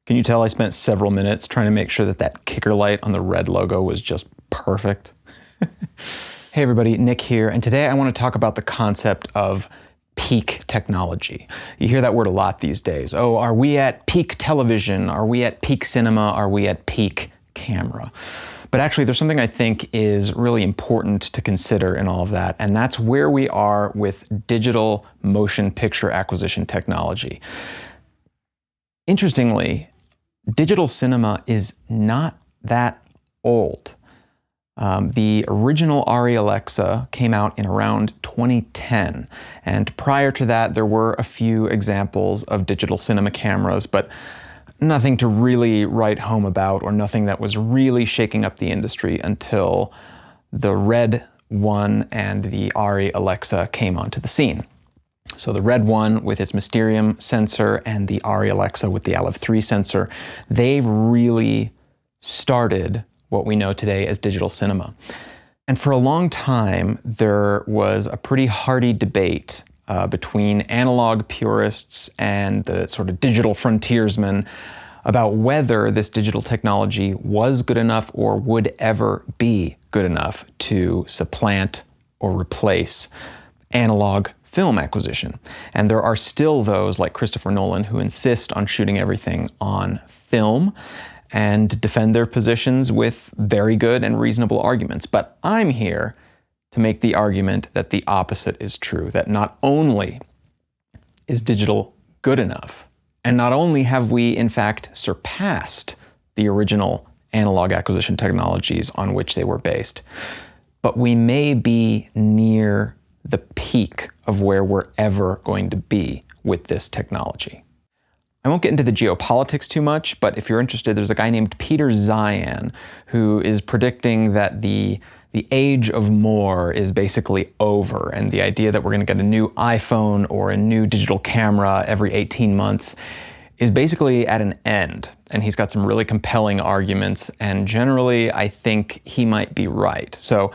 Can you tell I spent several minutes trying to make sure that that kicker light on the red logo was just perfect? Hey everybody, Nick here, and today I want to talk about the concept of peak technology. You hear that word a lot these days. Oh, are we at peak television? Are we at peak cinema? Are we at peak camera? But actually, there's something I think is really important to consider in all of that, and that's where we are with digital motion picture acquisition technology. Interestingly, digital cinema is not that old. The original ARRI Alexa came out in around 2010, and prior to that there were a few examples of digital cinema cameras, but nothing to really write home about, or nothing that was really shaking up the industry until the Red One and the ARRI Alexa came onto the scene. So the Red One with its Mysterium sensor and the ARRI Alexa with the Aleph 3 sensor, they've really started what we know today as digital cinema. And for a long time, there was a pretty hearty debate between analog purists and the sort of digital frontiersmen about whether this digital technology was good enough or would ever be good enough to supplant or replace analog film acquisition. And there are still those like Christopher Nolan who insist on shooting everything on film and defend their positions with very good and reasonable arguments. But I'm here to make the argument that the opposite is true, that not only is digital good enough, and not only have we in fact surpassed the original analog acquisition technologies on which they were based, but we may be near the peak of where we're ever going to be with this technology. I won't get into the geopolitics too much, but if you're interested, there's a guy named Peter Zeihan who is predicting that the age of more is basically over, and the idea that we're going to get a new iPhone or a new digital camera every 18 months is basically at an end. And he's got some really compelling arguments, and generally I think he might be right. So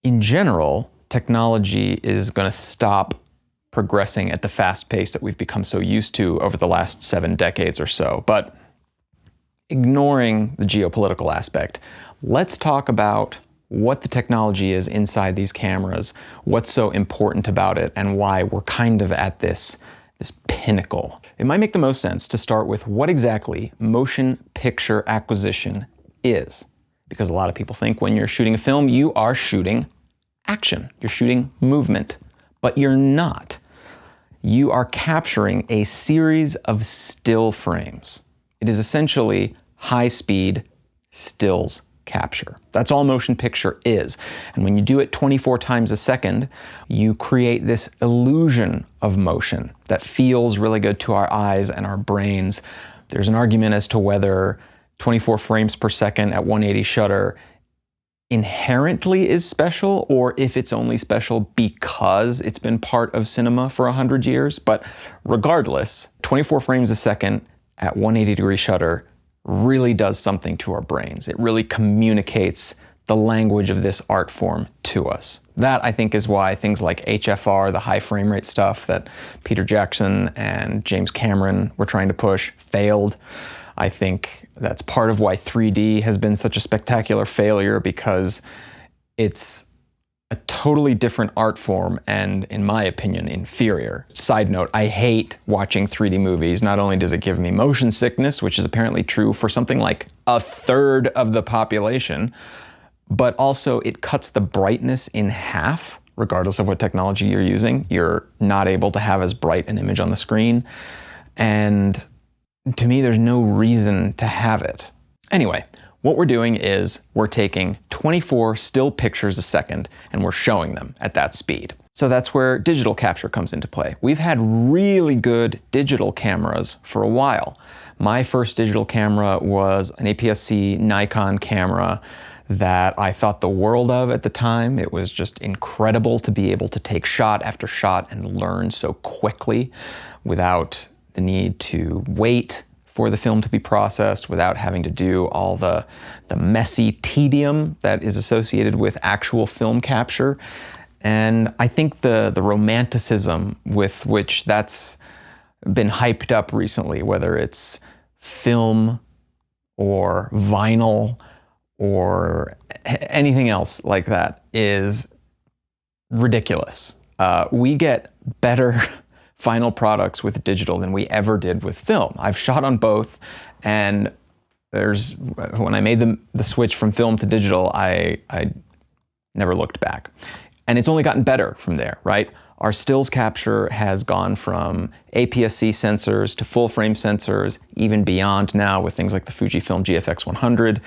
in general, technology is going to stop progressing at the fast pace that we've become so used to over the last 7 decades or so. But ignoring the geopolitical aspect, let's talk about what the technology is inside these cameras, what's so important about it, and why we're kind of at this pinnacle. It might make the most sense to start with what exactly motion picture acquisition is. Because a lot of people think when you're shooting a film, you are shooting action, you're shooting movement, but you're not. You are capturing a series of still frames. It is essentially high-speed stills capture. That's all motion picture is. And when you do it 24 times a second, you create this illusion of motion that feels really good to our eyes and our brains. There's an argument as to whether 24 frames per second at 180 shutter inherently is special, or if it's only special because it's been part of cinema for 100 years. But regardless, 24 frames a second at 180-degree shutter really does something to our brains. It really communicates the language of this art form to us. That, I think, is why things like HFR, the high frame rate stuff that Peter Jackson and James Cameron were trying to push, failed. I think that's part of why 3D has been such a spectacular failure, because it's a totally different art form and, in my opinion, inferior. Side note, I hate watching 3D movies. Not only does it give me motion sickness, which is apparently true for something like a third of the population, but also it cuts the brightness in half. Regardless of what technology you're using, you're not able to have as bright an image on the screen. And to me, there's no reason to have it. Anyway, what we're doing is we're taking 24 still pictures a second and we're showing them at that speed. So that's where digital capture comes into play. We've had really good digital cameras for a while. My first digital camera was an APS-C Nikon camera that I thought the world of at the time. It was just incredible to be able to take shot after shot and learn so quickly without the need to wait for the film to be processed, without having to do all the messy tedium that is associated with actual film capture. And I think the romanticism with which that's been hyped up recently, whether it's film or vinyl or anything else like that is ridiculous. We get better final products with digital than we ever did with film. I've shot on both, and when I made the switch from film to digital, I never looked back. And it's only gotten better from there, right? Our stills capture has gone from APS-C sensors to full frame sensors, even beyond now with things like the Fujifilm GFX 100.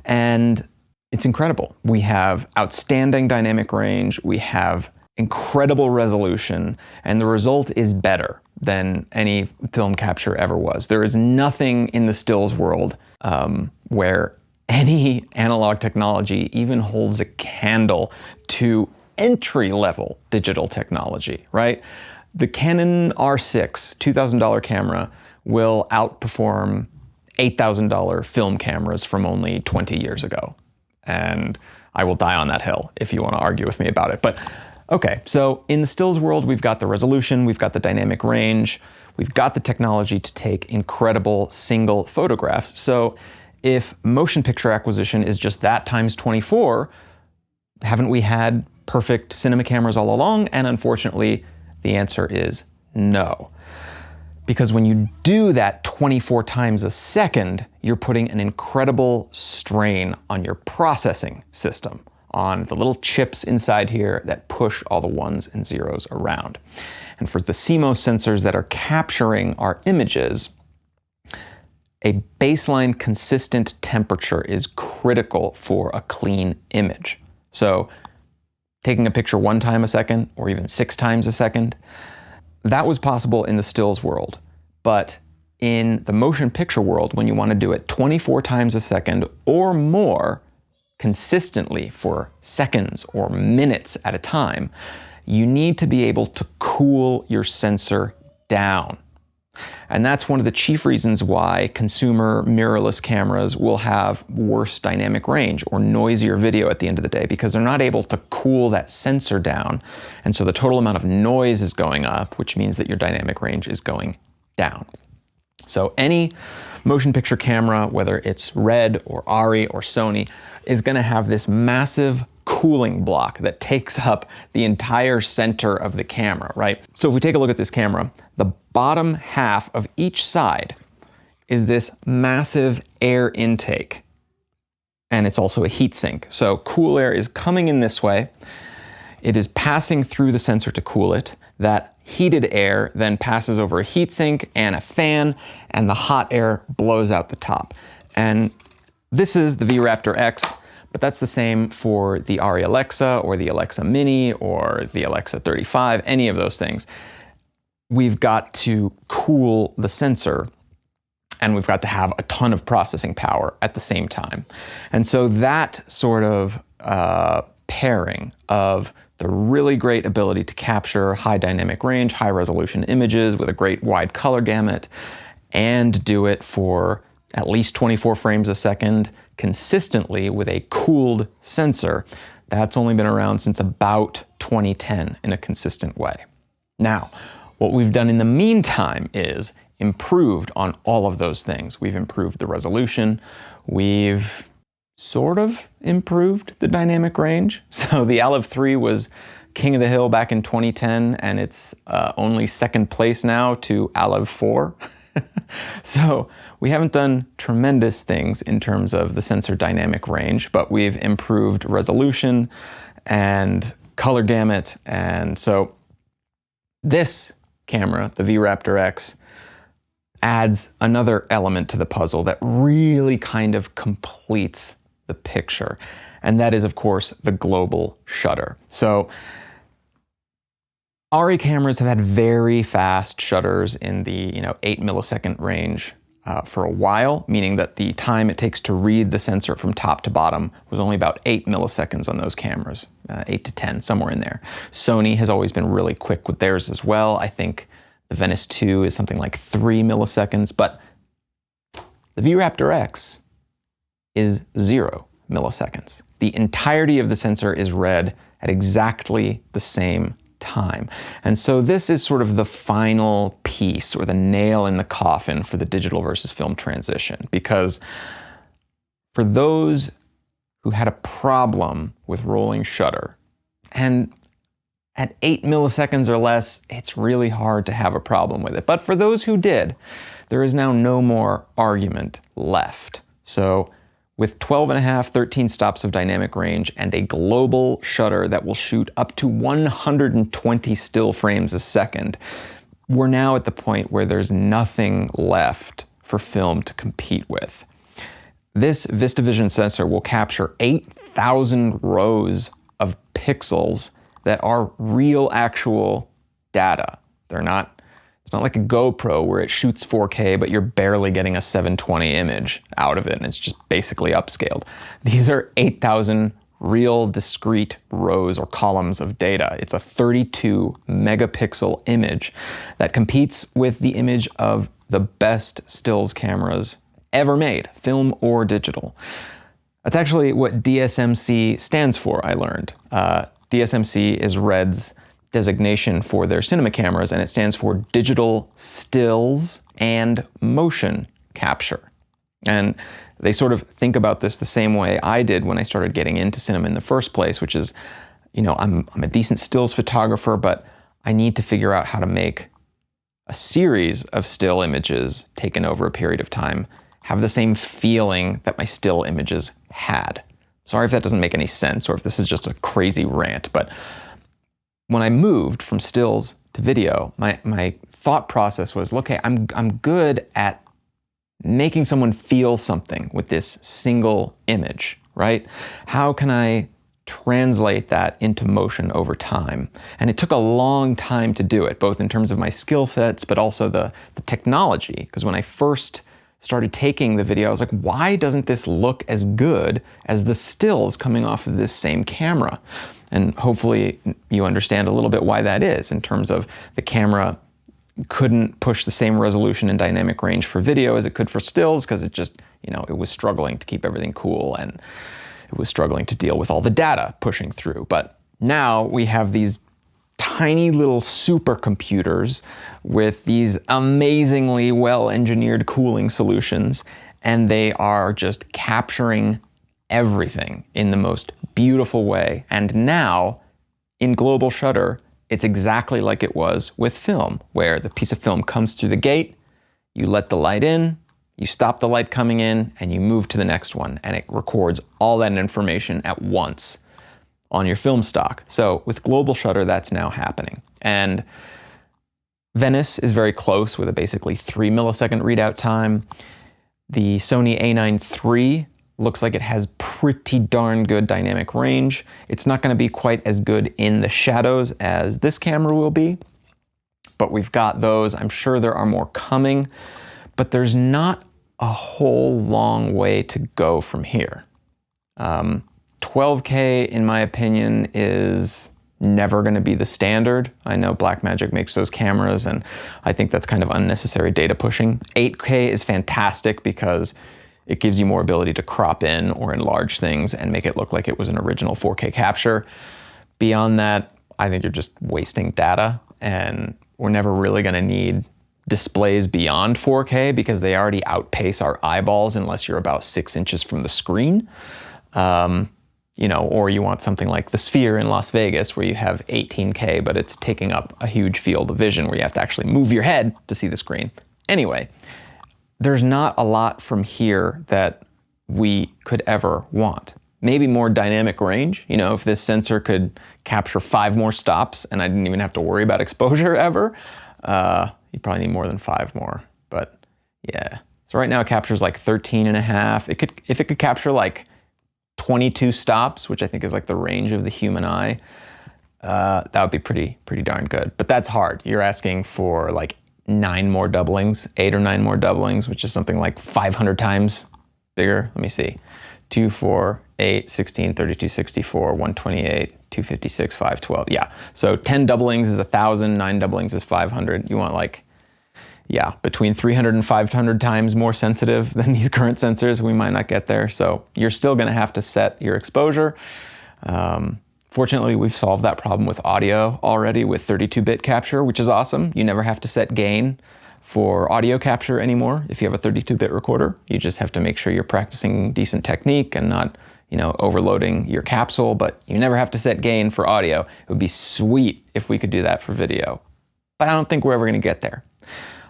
And it's incredible. We have outstanding dynamic range, we have incredible resolution, and the result is better than any film capture ever was. There is nothing in the stills world where any analog technology even holds a candle to entry-level digital technology, right? The Canon R6 $2,000 camera will outperform $8,000 film cameras from only 20 years ago. And I will die on that hill if you want to argue with me about it. But okay, so in the stills world, we've got the resolution, we've got the dynamic range, we've got the technology to take incredible single photographs. So if motion picture acquisition is just that times 24, haven't we had perfect cinema cameras all along? And unfortunately, the answer is no. Because when you do that 24 times a second, you're putting an incredible strain on your processing system, on the little chips inside here that push all the ones and zeros around. And for the CMOS sensors that are capturing our images, a baseline consistent temperature is critical for a clean image. So taking a picture 1 time a second or even 6 times a second, that was possible in the stills world. But in the motion picture world, when you want to do it 24 times a second or more consistently for seconds or minutes at a time, you need to be able to cool your sensor down. And that's one of the chief reasons why consumer mirrorless cameras will have worse dynamic range or noisier video at the end of the day, because they're not able to cool that sensor down. And so the total amount of noise is going up, which means that your dynamic range is going down. So any motion picture camera, whether it's Red or Arri or Sony, is going to have this massive cooling block that takes up the entire center of the camera, right? So if we take a look at this camera, the bottom half of each side is this massive air intake, and it's also a heat sink. So cool air is coming in this way. It is passing through the sensor to cool it. That heated air then passes over a heat sink and a fan, and the hot air blows out the top. And this is the V-Raptor X, but that's the same for the Arri Alexa or the Alexa Mini or the Alexa 35, any of those things. We've got to cool the sensor, and we've got to have a ton of processing power at the same time. And so that sort of pairing of the really great ability to capture high dynamic range, high resolution images with a great wide color gamut, and do it for at least 24 frames a second consistently with a cooled sensor, that's only been around since about 2010 in a consistent way. Now, what we've done in the meantime is improved on all of those things. We've improved the resolution, we've sort of improved the dynamic range. So the Olive 3 was king of the hill back in 2010, and it's only second place now to Olive 4. So we haven't done tremendous things in terms of the sensor dynamic range, but we've improved resolution and color gamut. And so this camera, the V-Raptor X, adds another element to the puzzle that really kind of completes the picture. And that is, of course, the global shutter. So Arri cameras have had very fast shutters in the 8 millisecond range for a while, meaning that the time it takes to read the sensor from top to bottom was only about 8 milliseconds on those cameras, 8 to 10, somewhere in there. Sony has always been really quick with theirs as well. I think the Venice 2 is something like 3 milliseconds, but the V-Raptor X is 0 milliseconds. The entirety of the sensor is read at exactly the same time. And so this is sort of the final piece or the nail in the coffin for the digital versus film transition, because for those who had a problem with rolling shutter, and at 8 milliseconds or less, it's really hard to have a problem with it. But for those who did, there is now no more argument left. So with 12.5, 13 stops of dynamic range and a global shutter that will shoot up to 120 still frames a second, we're now at the point where there's nothing left for film to compete with. This VistaVision sensor will capture 8,000 rows of pixels that are real, actual data. It's not like a GoPro where it shoots 4K, but you're barely getting a 720 image out of it, and it's just basically upscaled. These are 8,000 real discrete rows or columns of data. It's a 32 megapixel image that competes with the image of the best stills cameras ever made, film or digital. That's actually what DSMC stands for, I learned. DSMC is Red's designation for their cinema cameras, and it stands for Digital Stills and Motion Capture. And they sort of think about this the same way I did when I started getting into cinema in the first place, which is, I'm a decent stills photographer, but I need to figure out how to make a series of still images taken over a period of time have the same feeling that my still images had. Sorry if that doesn't make any sense, or if this is just a crazy rant, but when I moved from stills to video, my thought process was, okay, I'm good at making someone feel something with this single image, right? How can I translate that into motion over time? And it took a long time to do it, both in terms of my skill sets, but also the technology. Because when I first started taking the video, I was like, why doesn't this look as good as the stills coming off of this same camera? And hopefully you understand a little bit why that is, in terms of the camera couldn't push the same resolution and dynamic range for video as it could for stills, because it just, it was struggling to keep everything cool, and it was struggling to deal with all the data pushing through. But now we have these tiny little supercomputers with these amazingly well-engineered cooling solutions, and they are just capturing everything in the most beautiful way. And now, in global shutter, it's exactly like it was with film, where the piece of film comes through the gate, you let the light in, you stop the light coming in, and you move to the next one, and it records all that information at once on your film stock. So with global shutter, that's now happening. And Venice is very close with a basically 3 millisecond readout time. The Sony A9 III looks like it has pretty darn good dynamic range. It's not going to be quite as good in the shadows as this camera will be, but we've got those. I'm sure there are more coming, but there's not a whole long way to go from here. 12K, in my opinion, is never going to be the standard. I know Blackmagic makes those cameras, and I think that's kind of unnecessary data pushing. 8K is fantastic because it gives you more ability to crop in or enlarge things and make it look like it was an original 4K capture. Beyond that, I think you're just wasting data, and we're never really going to need displays beyond 4K because they already outpace our eyeballs unless you're about 6 inches from the screen. Or you want something like the Sphere in Las Vegas where you have 18K, but it's taking up a huge field of vision where you have to actually move your head to see the screen. Anyway, there's not a lot from here that we could ever want. Maybe more dynamic range. If this sensor could capture 5 more stops and I didn't even have to worry about exposure ever, you'd probably need more than 5 more. But yeah, so right now it captures like 13 and a half. If it could capture like 22 stops, which I think is like the range of the human eye, that would be pretty darn good. But that's hard. You're asking for like 9 more doublings, 8 or 9 more doublings, which is something like 500 times bigger. Let me see. 2, 4, 8, 16, 32, 64, 128, 256, 512. Yeah. So 10 doublings is 1,000, 9 doublings is 500. You want like, between 300 and 500 times more sensitive than these current sensors. We might not get there. So you're still going to have to set your exposure. Fortunately, we've solved that problem with audio already with 32-bit capture, which is awesome. You never have to set gain for audio capture anymore if you have a 32-bit recorder. You just have to make sure you're practicing decent technique and not, overloading your capsule, but you never have to set gain for audio. It would be sweet if we could do that for video, but I don't think we're ever going to get there.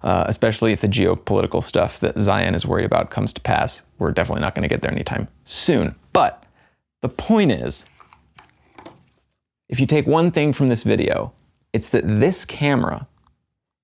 Especially if the geopolitical stuff that Zion is worried about comes to pass. We're definitely not going to get there anytime soon. But the point is, if you take one thing from this video, it's that this camera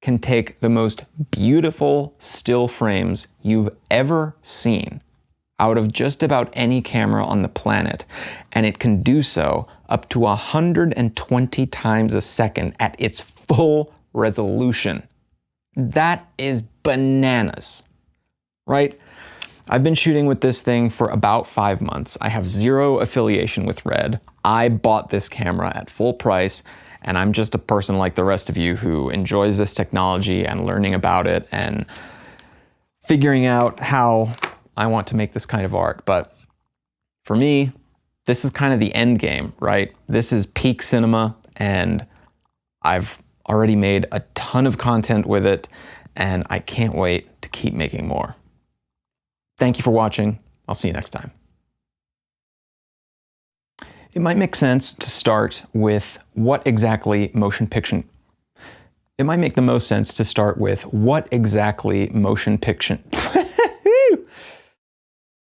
can take the most beautiful still frames you've ever seen out of just about any camera on the planet, and it can do so up to 120 times a second at its full resolution. That is bananas, right? I've been shooting with this thing for about 5 months. I have zero affiliation with Red. I bought this camera at full price, and I'm just a person like the rest of you who enjoys this technology and learning about it and figuring out how I want to make this kind of art. But for me, this is kind of the end game, right? This is peak cinema, and I've already made a ton of content with it, and I can't wait to keep making more. Thank you for watching. I'll see you next time. It might make sense to start with what exactly motion picture. It might make the most sense to start with what exactly motion picture.